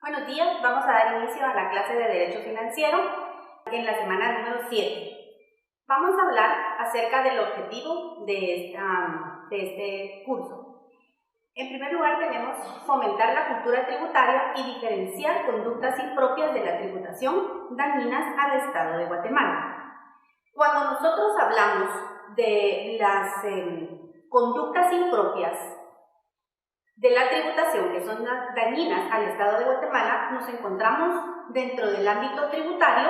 Buenos días, vamos a dar inicio a la clase de Derecho Financiero en la semana número 7. Vamos a hablar acerca del objetivo de este curso. En primer lugar, tenemos fomentar la cultura tributaria y diferenciar conductas impropias de la tributación dañinas al Estado de Guatemala. Cuando nosotros hablamos de las conductas impropias de la tributación que son dañinas al Estado de Guatemala, nos encontramos dentro del ámbito tributario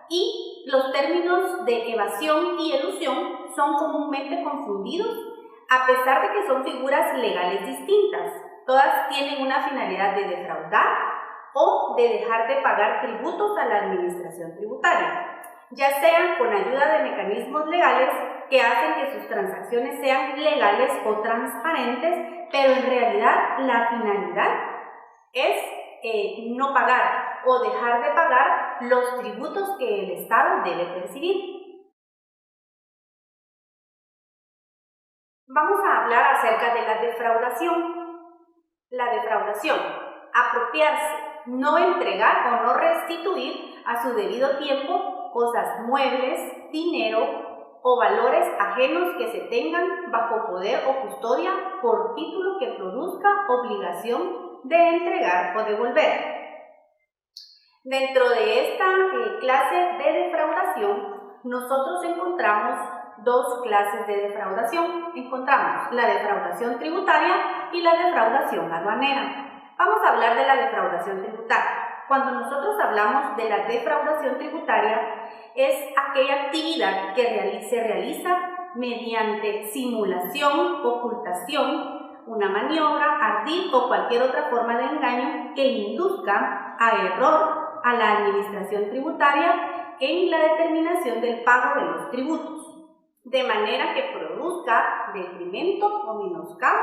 y los términos de evasión y elusión son comúnmente confundidos a pesar de que son figuras legales distintas. Todas tienen una finalidad de defraudar o de dejar de pagar tributos a la administración tributaria, ya sean con ayuda de mecanismos legales que hacen que sus transacciones sean legales o transparentes, pero en realidad la finalidad es no pagar o dejar de pagar los tributos que el Estado debe percibir. Vamos a hablar acerca de la defraudación. La defraudación, apropiarse, no entregar o no restituir a su debido tiempo cosas muebles, dinero o valores ajenos que se tengan bajo poder o custodia por título que produzca obligación de entregar o devolver. Dentro de esta clase de defraudación, nosotros encontramos dos clases de defraudación. Encontramos la defraudación tributaria y la defraudación aduanera. Vamos a hablar de la defraudación tributaria. Cuando nosotros hablamos de la defraudación tributaria, es aquella actividad que se realiza mediante simulación, ocultación, una maniobra, ardid o cualquier otra forma de engaño que induzca a error a la administración tributaria en la determinación del pago de los tributos, de manera que produzca detrimento o menoscabo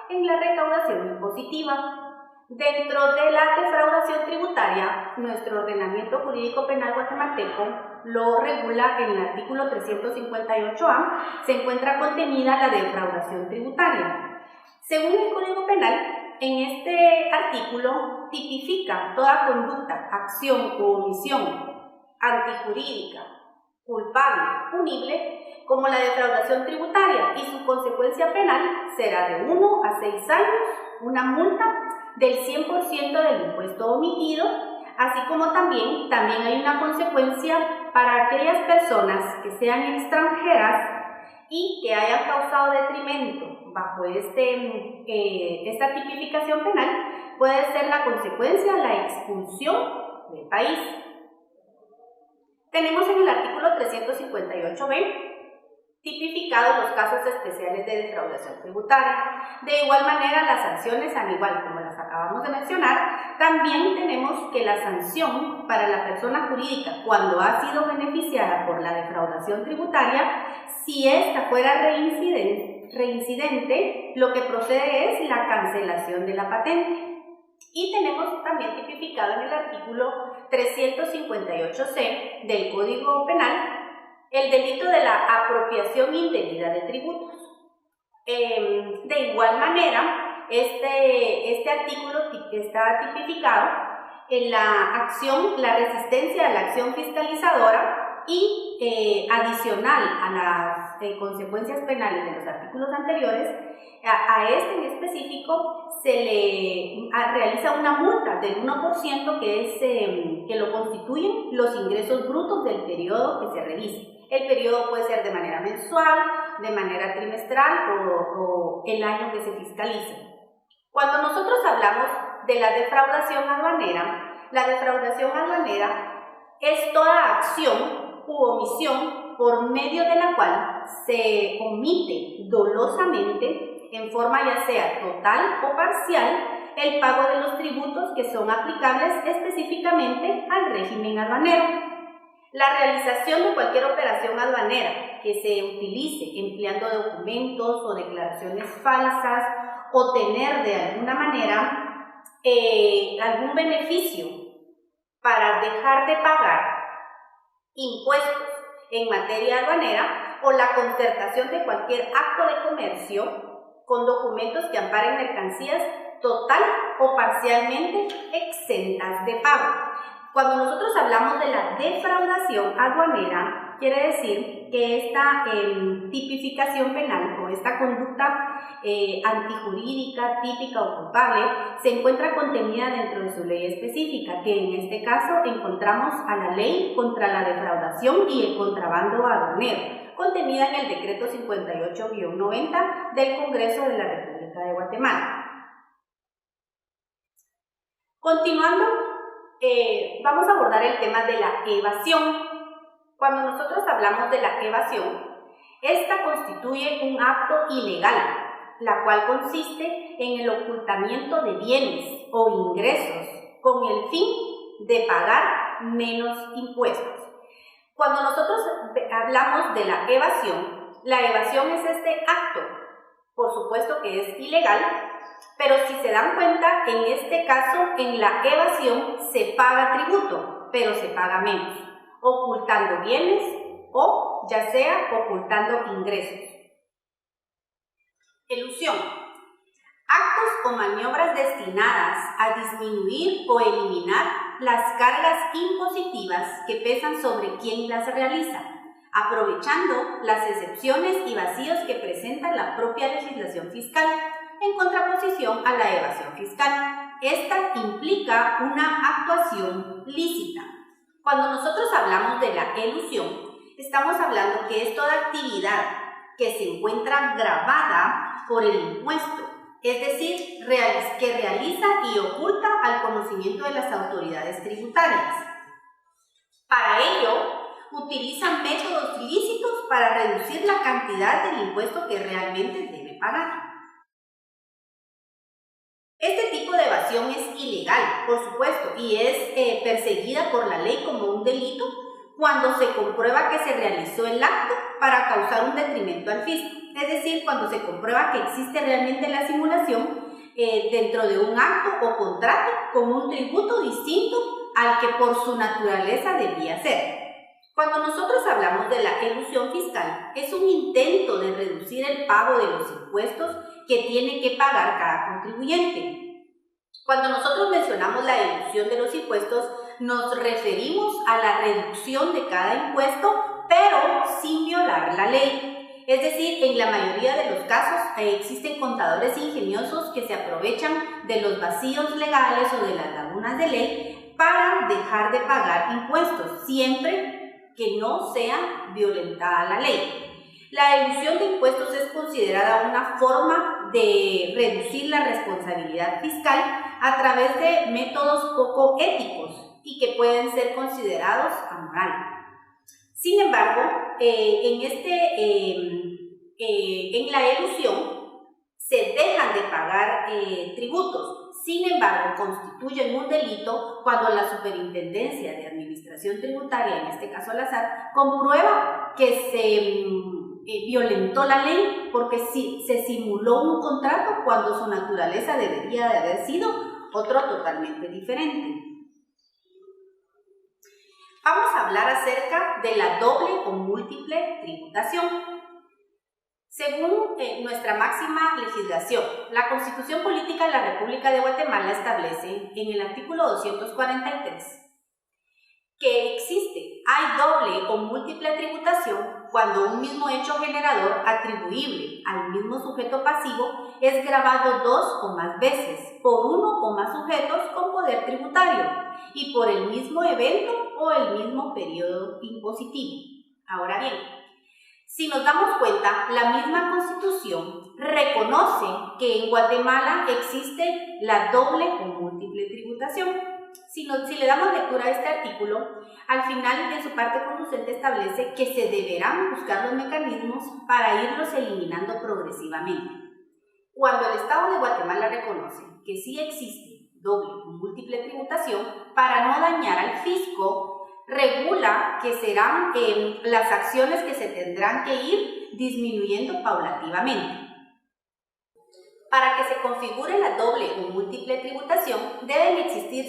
en la recaudación impositiva. Dentro de la defraudación tributaria, nuestro ordenamiento jurídico penal guatemalteco lo regula en el artículo 358A, se encuentra contenida la defraudación tributaria. Según el Código Penal, en este artículo tipifica toda conducta, acción u omisión antijurídica, culpable, punible, como la defraudación tributaria, y su consecuencia penal será de 1 a 6 años, una multa del 100% del impuesto omitido, así como también hay una consecuencia para aquellas personas que sean extranjeras y que hayan causado detrimento bajo esta tipificación penal, puede ser la consecuencia la expulsión del país. Tenemos en el artículo 358b tipificados los casos especiales de defraudación tributaria. De igual manera, las sanciones, al igual como las acabamos de mencionar, también tenemos que la sanción para la persona jurídica cuando ha sido beneficiada por la defraudación tributaria, si ésta fuera reincidente, lo que procede es la cancelación de la patente. Y tenemos también tipificado en el artículo 358c del Código Penal el delito de la apropiación indebida de tributos. De igual manera, este artículo está tipificado en la resistencia a la acción fiscalizadora y adicional a las consecuencias penales de los artículos anteriores, a este en específico se le realiza una multa del 1% que lo constituyen los ingresos brutos del periodo que se revise. El periodo puede ser de manera mensual, de manera trimestral o el año que se fiscalice. Cuando nosotros hablamos de la defraudación aduanera es toda acción u omisión por medio de la cual se omite dolosamente, en forma ya sea total o parcial, el pago de los tributos que son aplicables específicamente al régimen aduanero. La realización de cualquier operación aduanera que se utilice empleando documentos o declaraciones falsas o tener de alguna manera algún beneficio para dejar de pagar impuestos en materia aduanera o la concertación de cualquier acto de comercio con documentos que amparen mercancías total o parcialmente exentas de pago. Cuando nosotros hablamos de la defraudación aduanera, quiere decir que esta tipificación penal o esta conducta antijurídica, típica o culpable se encuentra contenida dentro de su ley específica, que en este caso encontramos a la Ley contra la Defraudación y el Contrabando Aduanero, contenida en el Decreto 58-90 del Congreso de la República de Guatemala. Continuando, vamos a abordar el tema de la evasión. Cuando nosotros hablamos de la evasión, esta constituye un acto ilegal, la cual consiste en el ocultamiento de bienes o ingresos con el fin de pagar menos impuestos. Cuando nosotros hablamos de la evasión es este acto, por supuesto que es ilegal, pero si se dan cuenta, en este caso, en la evasión se paga tributo, pero se paga menos, ocultando bienes o ya sea ocultando ingresos. Elusión. Actos o maniobras destinadas a disminuir o eliminar las cargas impositivas que pesan sobre quien las realiza, aprovechando las excepciones y vacíos que presenta la propia legislación fiscal, en contraposición a la evasión fiscal. Esta implica una actuación lícita. Cuando nosotros hablamos de la elusión, estamos hablando que es toda actividad que se encuentra gravada por el impuesto, es decir, que realiza y oculta al conocimiento de las autoridades tributarias. Para ello, utilizan métodos lícitos para reducir la cantidad del impuesto que realmente debe pagar. Este tipo de evasión es ilegal, por supuesto, y es perseguida por la ley como un delito cuando se comprueba que se realizó el acto para causar un detrimento al fisco. Es decir, cuando se comprueba que existe realmente la simulación dentro de un acto o contrato con un tributo distinto al que por su naturaleza debía ser. Cuando nosotros hablamos de la elusión fiscal, es un intento de reducir el pago de los impuestos que tiene que pagar cada contribuyente. Cuando nosotros mencionamos la elusión de los impuestos, nos referimos a la reducción de cada impuesto, pero sin violar la ley. Es decir, en la mayoría de los casos existen contadores ingeniosos que se aprovechan de los vacíos legales o de las lagunas de ley para dejar de pagar impuestos, siempre que no sea violentada la ley. La elusión de impuestos es considerada una forma de reducir la responsabilidad fiscal a través de métodos poco éticos y que pueden ser considerados amorales. Sin embargo, en la elusión se dejan de pagar tributos. Sin embargo, constituyen un delito cuando la Superintendencia de Administración Tributaria, en este caso la SAT, comprueba que se violentó la ley porque se simuló un contrato cuando su naturaleza debería de haber sido otro totalmente diferente. Vamos a hablar acerca de la doble o múltiple tributación. Según nuestra máxima legislación, la Constitución Política de la República de Guatemala establece en el artículo 243 que hay doble o múltiple tributación cuando un mismo hecho generador atribuible al mismo sujeto pasivo es gravado 2 o más veces por uno o más sujetos con poder tributario y por el mismo evento o el mismo periodo impositivo. Ahora bien, si nos damos cuenta, la misma Constitución reconoce que en Guatemala existe la doble o múltiple tributación. Si le damos lectura a este artículo, al final en su parte conducente establece que se deberán buscar los mecanismos para irlos eliminando progresivamente. Cuando el Estado de Guatemala reconoce que sí existe doble o múltiple tributación, para no dañar al fisco, regula que serán las acciones que se tendrán que ir disminuyendo paulativamente. Para que se configure la doble o múltiple tributación, deben existir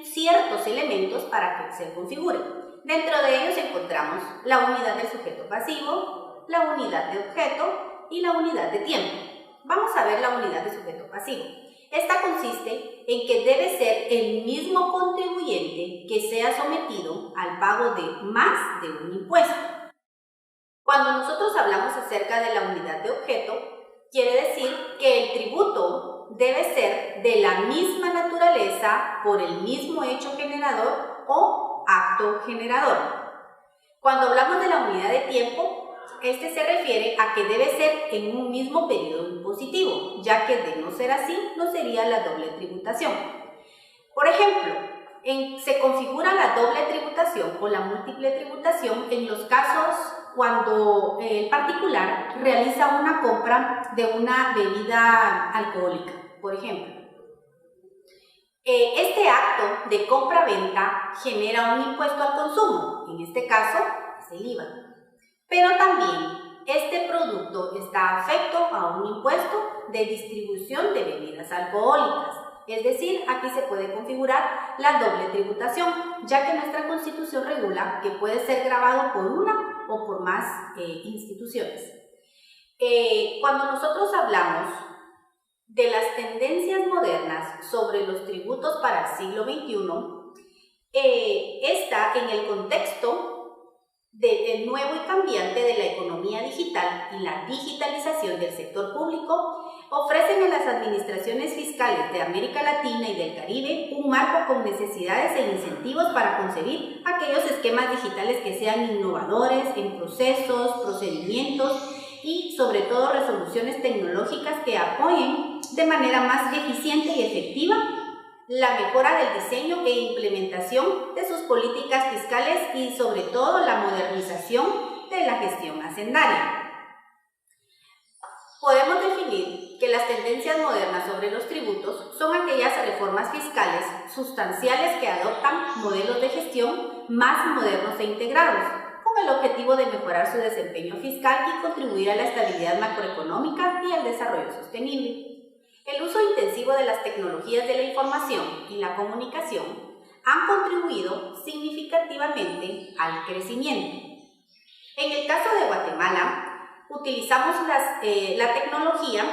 ciertos elementos para que se configure. Dentro de ellos encontramos la unidad del sujeto pasivo, la unidad de objeto y la unidad de tiempo. Vamos a ver la unidad de sujeto pasivo. Esta consiste en que debe ser el mismo contribuyente que sea sometido al pago de más de un impuesto. Cuando nosotros hablamos acerca de la unidad de objeto, quiere decir que el tributo debe ser de la misma naturaleza por el mismo hecho generador o acto generador. Cuando hablamos de la unidad de tiempo, este se refiere a que debe ser en un mismo periodo impositivo, ya que de no ser así, no sería la doble tributación. Por ejemplo, se configura la doble tributación o la múltiple tributación en los casos cuando el particular realiza una compra de una bebida alcohólica, por ejemplo. Este acto de compra-venta genera un impuesto al consumo, en este caso es el IVA. Pero también este producto está afecto a un impuesto de distribución de bebidas alcohólicas. Es decir, aquí se puede configurar la doble tributación, ya que nuestra Constitución regula que puede ser gravado por una o por más instituciones. Cuando nosotros hablamos de las tendencias modernas sobre los tributos para el siglo XXI, está en el contexto del nuevo y cambiante de la economía digital y la digitalización del sector público, ofrecen a las administraciones fiscales de América Latina y del Caribe un marco con necesidades e incentivos para concebir aquellos esquemas digitales que sean innovadores en procesos, procedimientos y sobre todo resoluciones tecnológicas que apoyen de manera más eficiente y efectiva la mejora del diseño e implementación de sus políticas fiscales y sobre todo la modernización de la gestión hacendaria. Podemos definir que las tendencias modernas sobre los tributos son aquellas reformas fiscales sustanciales que adoptan modelos de gestión más modernos e integrados, con el objetivo de mejorar su desempeño fiscal y contribuir a la estabilidad macroeconómica y al desarrollo sostenible. El uso intensivo de las tecnologías de la información y la comunicación han contribuido significativamente al crecimiento. En el caso de Guatemala, utilizamos la tecnología,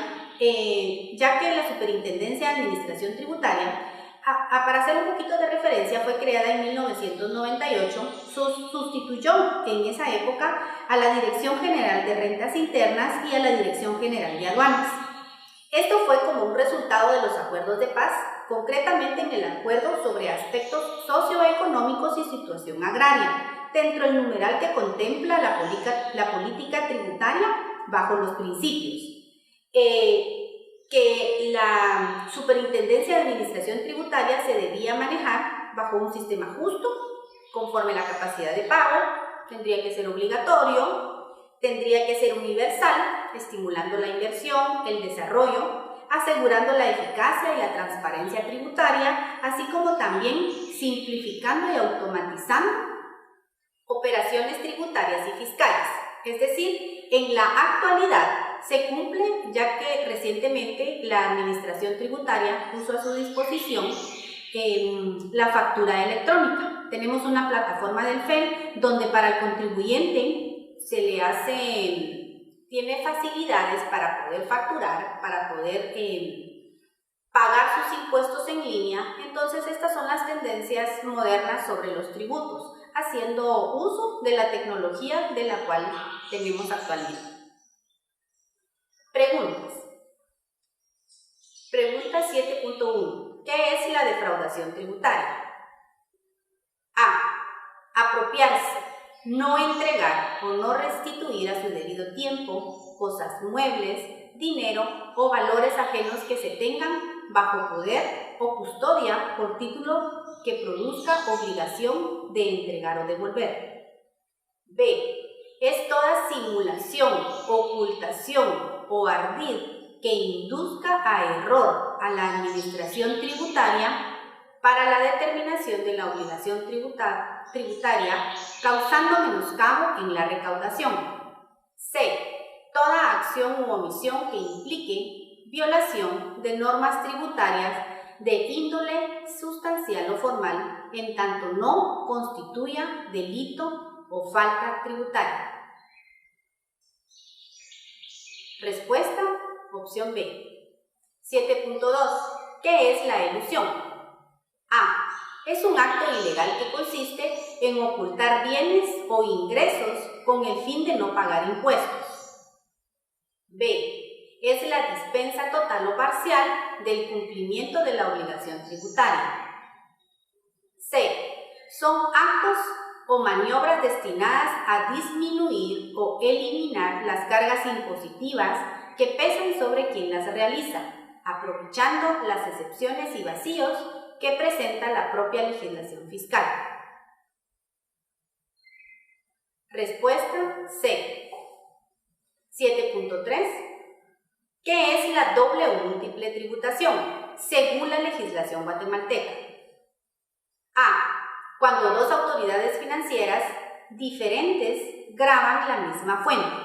ya que la Superintendencia de Administración Tributaria, para hacer un poquito de referencia, fue creada en 1998, sustituyó en esa época a la Dirección General de Rentas Internas y a la Dirección General de Aduanas. Esto fue como un resultado de los acuerdos de paz, concretamente en el acuerdo sobre aspectos socioeconómicos y situación agraria, dentro del numeral que contempla la política tributaria bajo los principios. Que la Superintendencia de Administración Tributaria se debía manejar bajo un sistema justo, conforme a la capacidad de pago, tendría que ser obligatorio, tendría que ser universal, estimulando la inversión, el desarrollo, asegurando la eficacia y la transparencia tributaria, así como también simplificando y automatizando operaciones tributarias y fiscales. Es decir, en la actualidad se cumple, ya que recientemente la Administración Tributaria puso a su disposición la factura electrónica. Tenemos una plataforma del FEL donde para el contribuyente tiene facilidades para poder facturar, para poder pagar sus impuestos en línea. Entonces estas son las tendencias modernas sobre los tributos, haciendo uso de la tecnología de la cual tenemos actualmente. Preguntas. Pregunta 7.1. ¿Qué es la defraudación tributaria? A. Apropiarse. No entregar o no restituir a su debido tiempo cosas muebles, dinero o valores ajenos que se tengan bajo poder o custodia por título que produzca obligación de entregar o devolver. B. Es toda simulación, ocultación o ardid que induzca a error a la administración tributaria para la determinación de la obligación tributaria, causando menoscabo en la recaudación. C. Toda acción u omisión que implique violación de normas tributarias de índole sustancial o formal, en tanto no constituya delito o falta tributaria. Respuesta, opción B. 7.2. ¿Qué es la elusión? A. Es un acto ilegal que consiste en ocultar bienes o ingresos con el fin de no pagar impuestos. B. Es la dispensa total o parcial del cumplimiento de la obligación tributaria. C. Son actos o maniobras destinadas a disminuir o eliminar las cargas impositivas que pesan sobre quien las realiza, aprovechando las excepciones y vacíos que presenta la propia legislación fiscal. Respuesta C. 7.3. ¿Qué es la doble o múltiple tributación, según la legislación guatemalteca? A. Cuando dos autoridades financieras diferentes gravan la misma fuente.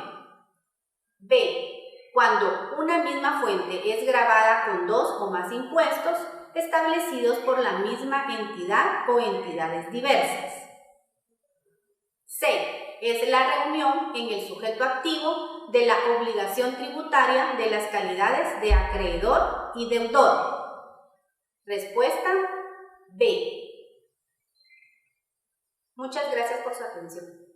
B. Cuando una misma fuente es gravada con dos o más impuestos establecidos por la misma entidad o entidades diversas. C. Es la reunión en el sujeto activo de la obligación tributaria de las calidades de acreedor y deudor. Respuesta B. Muchas gracias por su atención.